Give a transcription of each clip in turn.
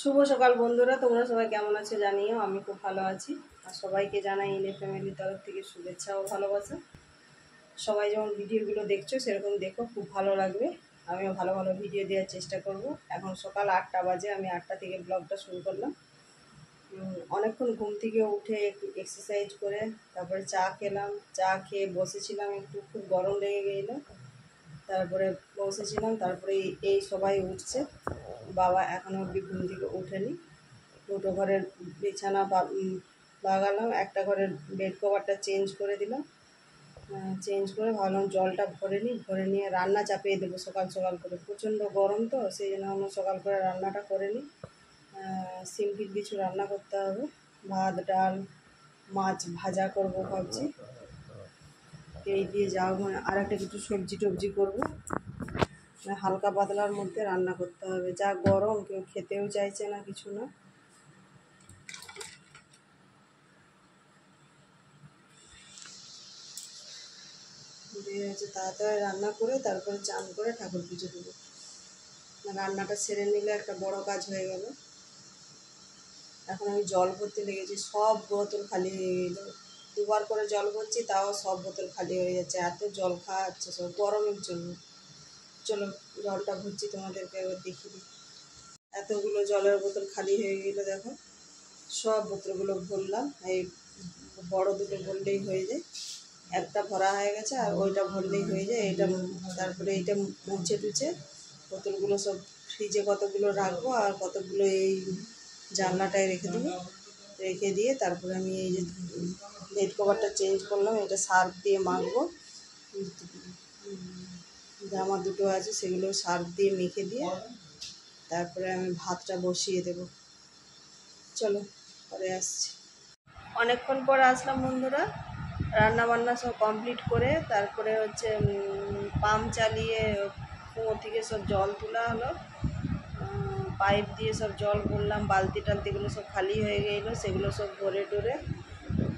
শুভ সকাল বন্ধুরা, তোমরা সবাই কেমন আছো জানিও। আমি খুব ভালো আছি। আর সবাইকে জানাই এনএ ফ্যামিলির তরফ থেকে শুভেচ্ছা ও ভালোবাসা। সবাই যেমন ভিডিওগুলো দেখছো সেরকম দেখো, খুব ভালো লাগবে। আমিও ভালো ভালো ভিডিও দেওয়ার চেষ্টা করব। এখন সকাল 8টা বাজে, আমি 8টা থেকে ব্লগটা শুরু করলাম। অনেকক্ষণ ঘুম থেকে উঠে একটু এক্সারসাইজ করে তারপরে চা খেলাম। চা খেয়ে বসেছিলাম, একটু খুব গরম লেগে গেলো, তারপরে বসেছিলাম। তারপরে এই সবাই উঠছে, বাবা এখনও অবধি ঘুম থেকে ওঠেনি। দুটো ঘরের বিছানা লাগালাম, একটা ঘরের বেড কভারটা চেঞ্জ করে দিলাম। চেঞ্জ করে ভাবলাম জলটা ভরে নিই, ভরে নিয়ে রান্না চাপিয়ে দেবো সকাল সকাল করে। প্রচণ্ড গরম তো, সেই জন্য আমরা সকাল করে রান্নাটা করে নিই। সিম্পল কিছু রান্না করতে হবে, ভাত ডাল মাছ ভাজা করব ভাবছি। এই দিয়ে যাও, আর একটা কিছু সবজি টবজি করবো। হালকা পাতলার মধ্যে রান্না করতে হবে, যা গরম কেউ খেতেও চাইছে না, কিছু না। দিয়ে হচ্ছে তাড়াতাড়ি রান্না করে তারপরে চান করে ঠাকুর পুজো দেবো। রান্নাটা সেরে নিলে একটা বড় কাজ হয়ে গেল। এখন আমি জল ভরতে লেগেছি, সব বোতল খালি হয়ে গেল। দুবার করে জল ভরছি, তাও সব বোতল খালি হয়ে যাচ্ছে। এত জল খাওয়া হচ্ছে সব গরমের জন্য। চলো জলটা ভরছি, তোমাদেরকে একবার দেখিয়ে দিই। এতগুলো জলের বোতল খালি হয়ে গেল, দেখো। সব বোতলগুলো ভরলাম, এই বড় দুটো ভরলেই হয়ে যায়। একটা ভরা হয়ে গেছে, আর ওইটা ভরলেই হয়ে যায়। এইটা তারপরে এইটা মুছে টুছে বোতলগুলো সব ফ্রিজে কতগুলো রাখবো, আর কতগুলো এই জানলাটায় রেখে দেবো। রেখে দিয়ে তারপরে আমি এই যে বেড কভারটা চেঞ্জ করলাম, এটা সার্ফ দিয়ে মাখবো। জামা দুটো আছে সেগুলো সার্ফ দিয়ে মেখে দিয়ে তারপরে আমি ভাতটা বসিয়ে দেব। চলো পরে আসছি। অনেকক্ষণ পর আসলাম বন্ধুরা। রান্না বান্না সব কমপ্লিট করে তারপরে হচ্ছে পাম্প চালিয়ে কুয়ো থেকে সব জল তোলা হলো। পাইপ দিয়ে সব জল ভরলাম, বালতি টালতিগুলো সব খালি হয়ে গেলো, সেগুলো সব ভরে টরে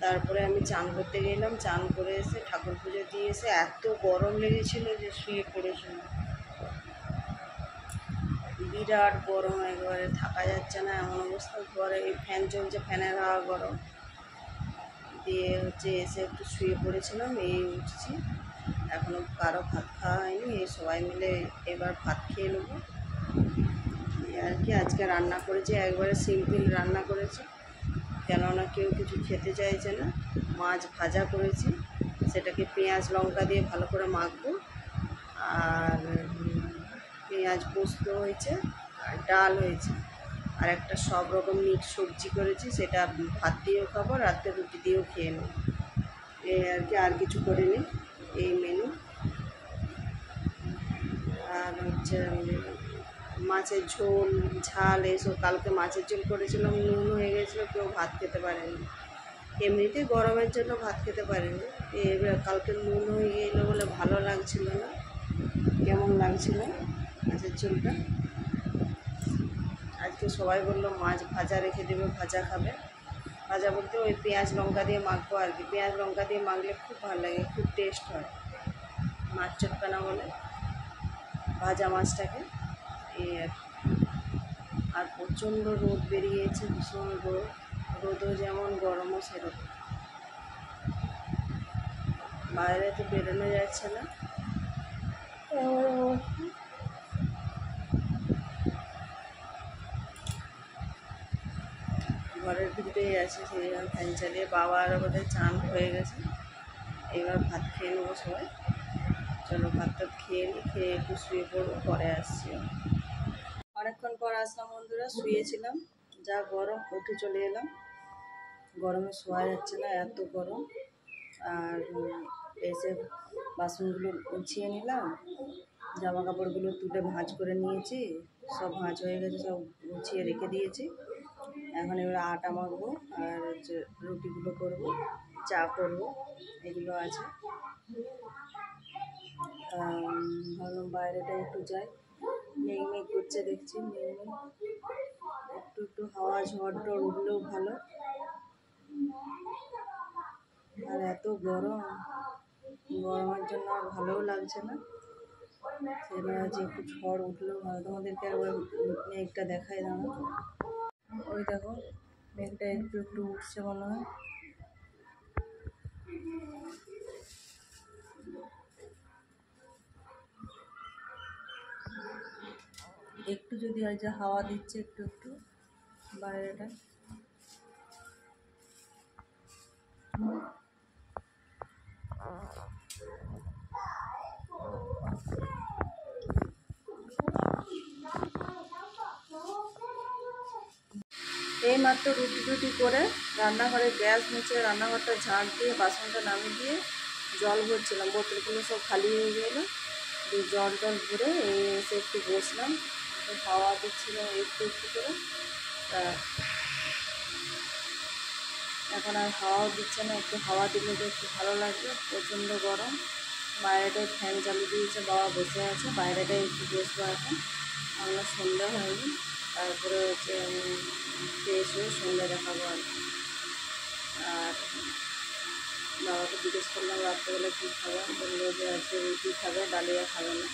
তারপরে আমি চান করতে গেলাম। চান করে এসে ঠাকুর পুজো দিয়ে এসে এত গরম লেগেছিলো যে শুয়ে পড়েছিলাম। বিরাট গরম, একবারে থাকা যাচ্ছে না এমন অবস্থা। ঘরে এই ফ্যান চলছে, ফ্যানের হাওয়া গরম। দিয়ে হচ্ছে এসে একটু শুয়ে পড়েছিলাম, এই উঠছি। এখনও কারো ভাত খাওয়া হয়নি, এই সবাই মিলে এবার ভাত খেয়ে নেবো। আর কি আজকে রান্না করেছি, একবারে সিম্পল রান্না করেছি, কেননা কেউ কিছু খেতে চাইছে না। মাছ ভাজা করেছি, সেটাকে পেঁয়াজ লঙ্কা দিয়ে ভালো করে মাখবো। আর পেঁয়াজ পোস্ত হয়েছে, আর ডাল হয়েছে, আর একটা সব রকম মিক্স সবজি করেছি, সেটা ভাত দিয়েও খাবো, রাত্রে রুটি দিয়েও খেয়ে নেব। এই আর কি, আর কিছু করিনি, এই মেনু। আর হচ্ছে মাছের ঝোল ঝাল এইসব, কালকে মাছের ঝোল করেছিলাম, নুন হয়ে গেছিলো, কেউ ভাত খেতে পারেনি। এমনিতেই গরমের জন্য ভাত খেতে পারেনি, এবার কালকে নুন হয়ে গেলো বলে ভালো লাগছিল না, কেমন লাগছিল মাছের ঝোলটা। আজকে সবাই বললো মাছ ভাজা রেখে দেবে, ভাজা খাবে। ভাজা বলতে ওই পেঁয়াজ লঙ্কা দিয়ে মাখবো আর কি। পেঁয়াজ লঙ্কা দিয়ে মাখলে খুব ভালো লাগে, খুব টেস্ট হয় মাছ চটকানা বলে ভাজা মাছটাকে। এই আর প্রচণ্ড রোদ বেরিয়েছে, ভীষণ রোদ। রোদও যেমন, গরমও সেরকম। বাইরে তো বেরোনো যাচ্ছে না। ঘরের ভিতরেই আছে, সেই জন্য ফ্যান চালিয়ে। বাবা আর বোধহয় চান হয়ে গেছে, এবার ভাত খেয়ে নেবো সবাই। চলো ভাত টাত খেয়ে নিই, খেয়ে একটু শুয়ে পড়বো, পরে আসছি। অনেকক্ষণ পর আসলাম বন্ধুরা, শুয়েছিলাম, যা গরম, উঠে চলে এলাম। গরমে শোয়া যাচ্ছে না, এত গরম। আর এসে বাসনগুলো গুছিয়ে নিলাম, জামা কাপড়গুলো তুলে ভাঁজ করে নিয়েছি, সব ভাঁজ হয়ে গেছে, সব গুছিয়ে রেখে দিয়েছি। এখন এবার আটা মাখবো, আর হচ্ছে রুটিগুলো করবো, চা করবো, এগুলো আছে। ভাবলাম বাইরেটা একটু যাই, মেঘ মেঘ করছে দেখছি, মেঘ মেঘ, একটু একটু হাওয়া ঝড় টড় উঠলেও ভালো। আর এত গরম, গরমের জন্য আর ভালোও লাগছে না। সেটা যে একটু ঝড় উঠলো ভালো, তোমাদেরকে একবার মেঘটা দেখাই দাঁড়ো। ওই দেখো মেঘটা একটু একটু উঠছে মনে হয়। একটু যদি হয় যে হাওয়া দিচ্ছে একটু একটু বাইরেটা। এই মাত্র রুটি টুটি করে রান্নাঘরে গ্যাস মুছে রান্নাঘরটা ঝাঁট দিয়ে বাসনটা নামিয়ে দিয়ে জল ভরছিলাম, বোতলগুলো সব খালি হয়ে গেল, দিয়ে জল টল ভরে এসে একটু বসলাম, হাওয়া দিচ্ছিল একটু একটু করে। তা এখন আর হাওয়াও দিচ্ছে না, একটু হাওয়া দিলে তো একটু ভালো লাগবে, প্রচণ্ড গরম। বাইরেটায় ফ্যান চালু দিয়েছে, বাবা বসে আছে, বাইরেটায় একটু বসবো এখন। আমরা সন্ধ্যা হয়নি, তারপরে হচ্ছে ফ্রেশ হয়ে সন্ধ্যা দেখাবো আর কি। আর বাবাকে জিজ্ঞেস করলাম রাত্রেবেলা কী খাবার, বললো যে আজকে রুটি খাবে, ডালিয়া খাবে না।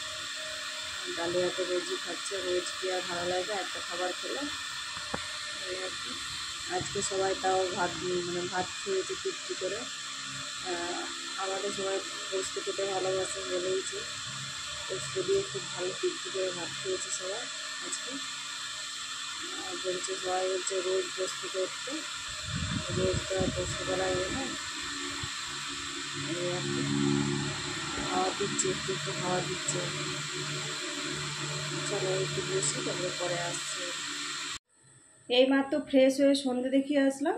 ডালিয়া তো রোজই খাচ্ছে, রোজ কি আর ভালো লাগে একটা খাবার খেলে, এই আর কি। আজকে সবাই তাও ভাত খেয়েছে তৃপ্তি করে। আমাদের সবাই পোস্ত খেতে ভালোবাসে বলেইছে, পোস্ত দিয়ে খুব ভালো তৃপ্তি করে ভাত খেয়েছে সবাই আজকে। বলছে সবাই বলছে রোজ পোস্ত করতে, রোজ তো পোস্ত করা হয় না, এই আর কি। হাওয়া দিচ্ছে একটু একটু হাওয়া দিচ্ছে। চলো একটু বসি, তারপরে পরে আসছে। এই মাত্র ফ্রেশ হয়ে সন্ধ্যে দেখিয়ে আসলাম,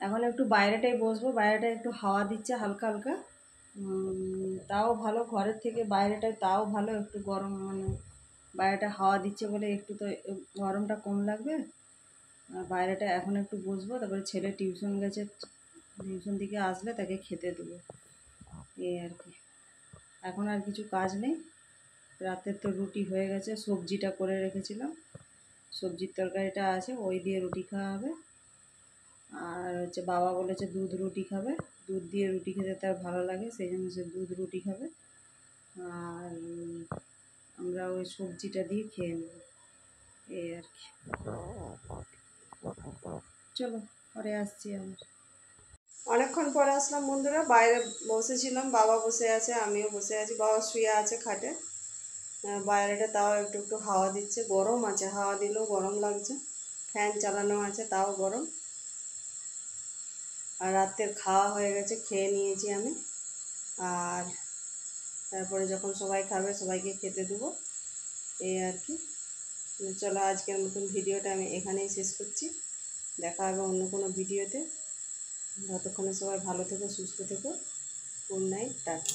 এখন একটু বাইরেটাই বসবো, বাইরেটায় একটু হাওয়া দিচ্ছে হালকা হালকা, তাও ভালো, ঘরের থেকে বাইরেটায় তাও ভালো, একটু গরম বাইরেটা হাওয়া দিচ্ছে বলে একটু তো গরমটা কম লাগবে। আর বাইরেটা এখন একটু বসবো, তারপরে ছেলে টিউশন গেছে, টিউশন থেকে আসলে তাকে খেতে দেবো, এই আর কি। এখন আর কিছু কাজ নেই, রাতের তো রুটি হয়ে গেছে, সবজিটা করে রেখেছিলাম, সবজির তরকারিটা আছে, ওই দিয়ে রুটি খাওয়া হবে। আর হচ্ছে বাবা বলেছে দুধ রুটি খাবে, দুধ দিয়ে রুটি খেতে তার ভালো লাগে, সেই জন্য সে দুধ রুটি খাবে। আর আমরা ওই সবজিটা দিয়ে খেয়ে নেব, এই আর কি। চলো পরে আসছি আমি। অনেকক্ষণ পরে আসলাম বন্ধুরা, বাইরে বসেছিলাম, বাবা বসে আছে, আমিও বসে আছি, বাবা শুয়ে আছে খাটে। বাইরেটা তাও একটু একটু হাওয়া দিচ্ছে, গরম আছে, হাওয়া দিলেও গরম লাগছে, ফ্যান চালানো আছে তাও গরম। আর রাতের খাওয়া হয়ে গেছে, খেয়ে নিয়েছি আমি। আর তারপরে যখন সবাই খাবে সবাইকে খেতে দেবো, এই আর কি। চলো আজকের মতন ভিডিওটা আমি এখানেই শেষ করছি, দেখা হবে অন্য কোনো ভিডিওতে। ততক্ষণে সবাই ভালো থেকো, সুস্থ থেকো, গুড নাইট, টাটা।